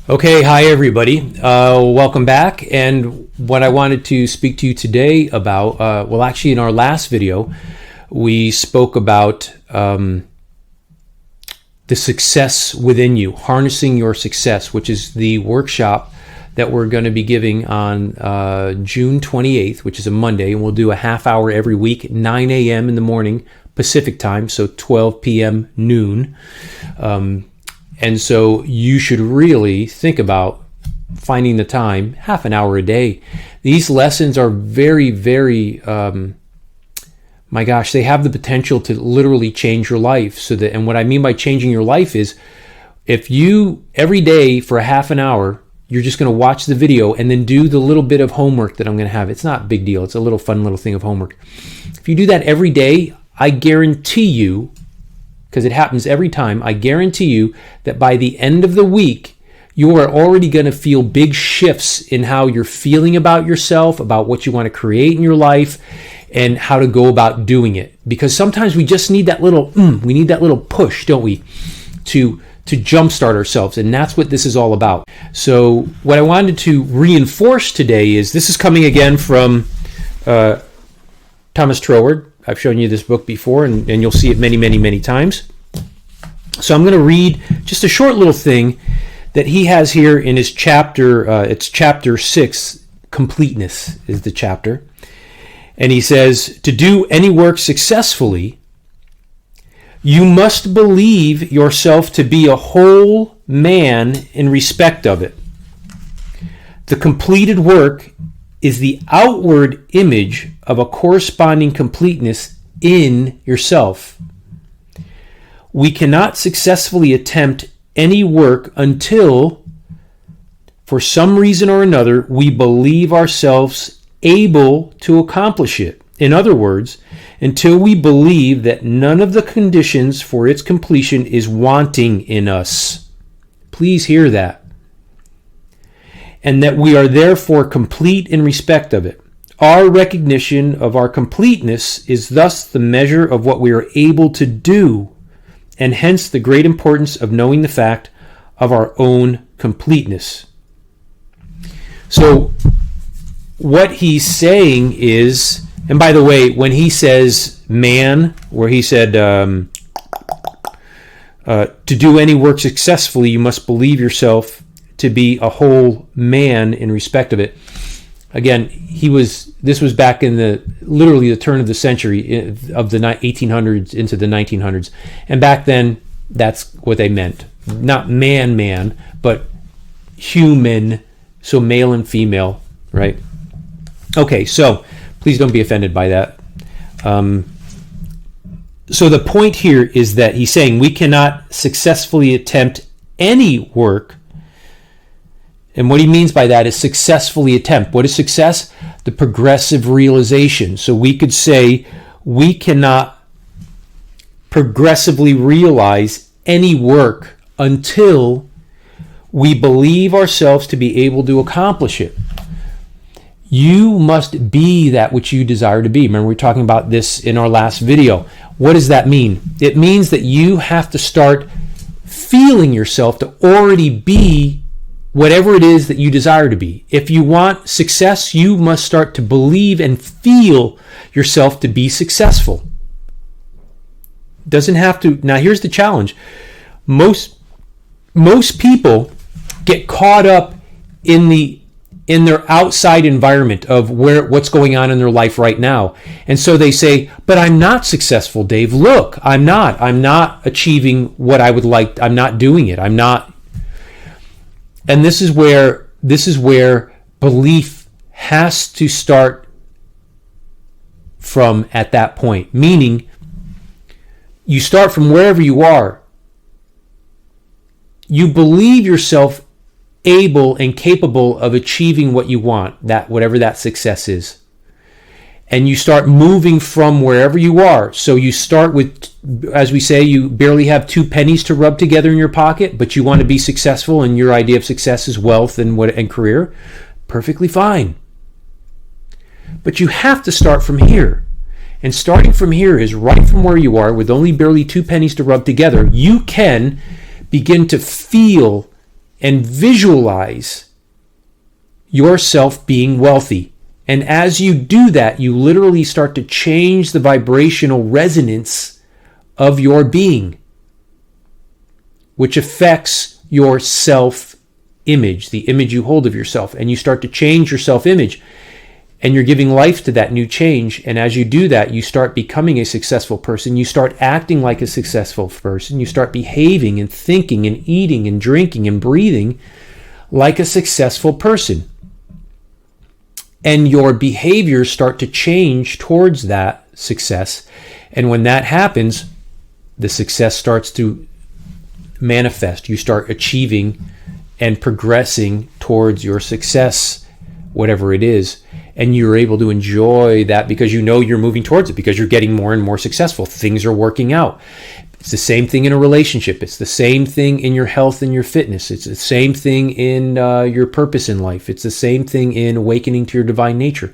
Okay, hi everybody. Welcome back. And what I wanted to speak to you today about, actually in our last video, we spoke about the success within you, harnessing your success, which is the workshop that we're going to be giving on June 28th, which is a Monday, and we'll do a half hour every week, 9 a.m. in the morning Pacific time, so 12 p.m. noon. And so you should really think about finding the time, half an hour a day. These lessons are very, very, my gosh, they have the potential to literally change your life. And what I mean by changing your life is if you, every day for a half an hour, you're just going to watch the video and then do the little bit of homework that I'm going to have. It's not a big deal. It's a little fun little thing of homework. If you do that every day, I guarantee you, because it happens every time, I guarantee you that by the end of the week, you are already going to feel big shifts in how you're feeling about yourself, about what you want to create in your life, and how to go about doing it. Because sometimes we just need that little, we need that little push, don't we, to jumpstart ourselves, and that's what this is all about. So what I wanted to reinforce today is, this is coming again from Thomas Troward. I've shown you this book before, and you'll see it many, many, many times. So I'm going to read just a short little thing that he has here in his chapter. It's chapter 6, Completeness is the chapter. And he says, to do any work successfully, you must believe yourself to be a whole man in respect of it. The completed work is the outward image of a corresponding completeness in yourself. We cannot successfully attempt any work until, for some reason or another, we believe ourselves able to accomplish it. In other words, until we believe that none of the conditions for its completion is wanting in us. Please hear that. And that we are therefore complete in respect of it. Our recognition of our completeness is thus the measure of what we are able to do, and hence the great importance of knowing the fact of our own completeness. So what he's saying is, and by the way, when he says man, where he said to do any work successfully, you must believe yourself to be a whole man in respect of it. Again, this was back in literally the turn of the century of the 1800s into the 1900s. And back then, that's what they meant. Not man, but human, so male and female, right? Okay, so please don't be offended by that. So the point here is that he's saying we cannot successfully attempt any work. And what he means by that is successfully attempt. What is success? The progressive realization. So we could say we cannot progressively realize any work until we believe ourselves to be able to accomplish it. You must be that which you desire to be. Remember, we were talking about this in our last video. What does that mean? It means that you have to start feeling yourself to already be whatever it is that you desire to be. If you want success, you must start to believe and feel yourself to be successful. Doesn't have to. Now, here's the challenge. Most people get caught up in their outside environment of what's going on in their life right now. And so they say, but I'm not successful, Dave. Look, I'm not achieving what I would like. I'm not doing it. I'm not. And this is where belief has to start from at that point. Meaning, you start from wherever you are. You believe yourself able and capable of achieving what you want, that whatever that success is. And you start moving from wherever you are. So you start with, as we say, you barely have 2 pennies to rub together in your pocket, but you want to be successful, and your idea of success is wealth and career. Perfectly fine. But you have to start from here. And starting from here is right from where you are, with only barely 2 pennies to rub together, you can begin to feel and visualize yourself being wealthy. And as you do that, you literally start to change the vibrational resonance of your being, which affects your self-image, the image you hold of yourself. And you start to change your self-image, and you're giving life to that new change. And as you do that, you start becoming a successful person. You start acting like a successful person. You start behaving and thinking and eating and drinking and breathing like a successful person. And your behaviors start to change towards that success. And when that happens, the success starts to manifest. You start achieving and progressing towards your success, whatever it is. And you're able to enjoy that because you know you're moving towards it, because you're getting more and more successful. Things are working out. It's the same thing in a relationship. It's the same thing in your health and your fitness. It's the same thing in your purpose in life. It's the same thing in awakening to your divine nature.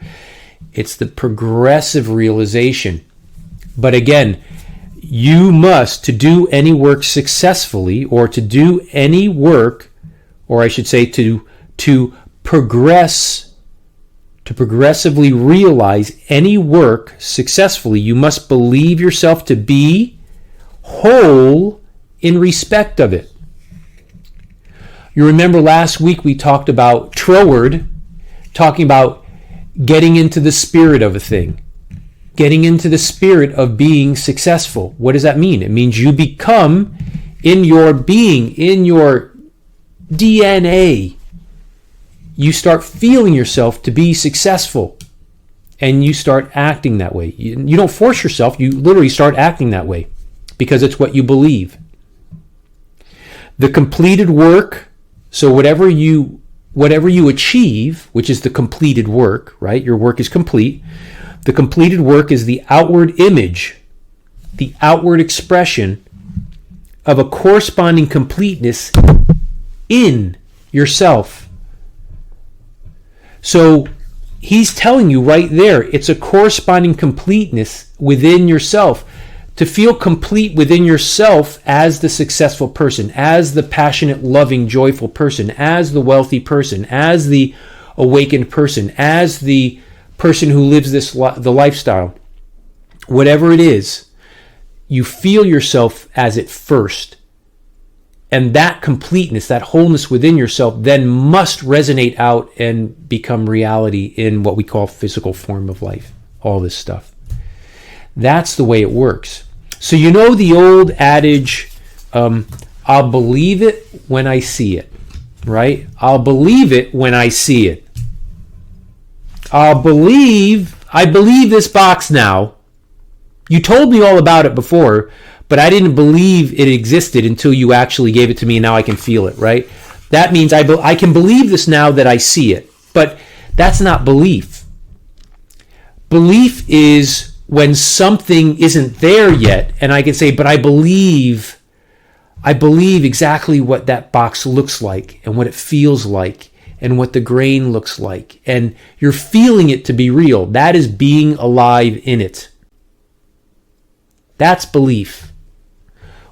It's the progressive realization. But again, you must, to do any work successfully, or to do any work, or I should say to progress, to progressively realize any work successfully, you must believe yourself to be whole in respect of it. You remember last week we talked about Troward talking about getting into the spirit of a thing, getting into the spirit of being successful. What does that mean? It means you become, in your being, in your DNA, you start feeling yourself to be successful, and you start acting that way. You don't force yourself, you literally start acting that way because it's what you believe. The completed work, so whatever you achieve, which is the completed work, right? Your work is complete. The completed work is the outward image, the outward expression of a corresponding completeness in yourself. So he's telling you right there, it's a corresponding completeness within yourself. To feel complete within yourself as the successful person, as the passionate, loving, joyful person, as the wealthy person, as the awakened person, as the person who lives the lifestyle, whatever it is, you feel yourself as it first. And that completeness, that wholeness within yourself then must resonate out and become reality in what we call physical form of life, all this stuff. That's the way it works. So you know the old adage, I'll believe it when I see it, right? I'll believe it when I see it. I believe this box now. You told me all about it before, but I didn't believe it existed until you actually gave it to me, and now I can feel it, right? That means I can believe this now that I see it. But that's not belief. Belief is when something isn't there yet, and I can say, but I believe exactly what that box looks like, and what it feels like, and what the grain looks like, and you're feeling it to be real. That is being alive in it. That's belief.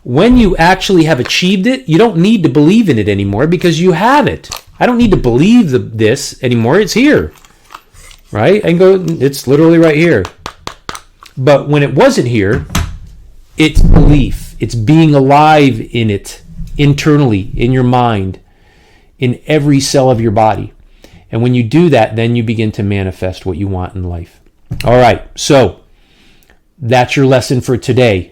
When you actually have achieved it, you don't need to believe in it anymore because you have it. I don't need to believe this anymore. It's here, right? And go, it's literally right here. But when it wasn't here, it's belief. It's being alive in it, internally, in your mind, in every cell of your body. And when you do that, then you begin to manifest what you want in life. All right, so that's your lesson for today.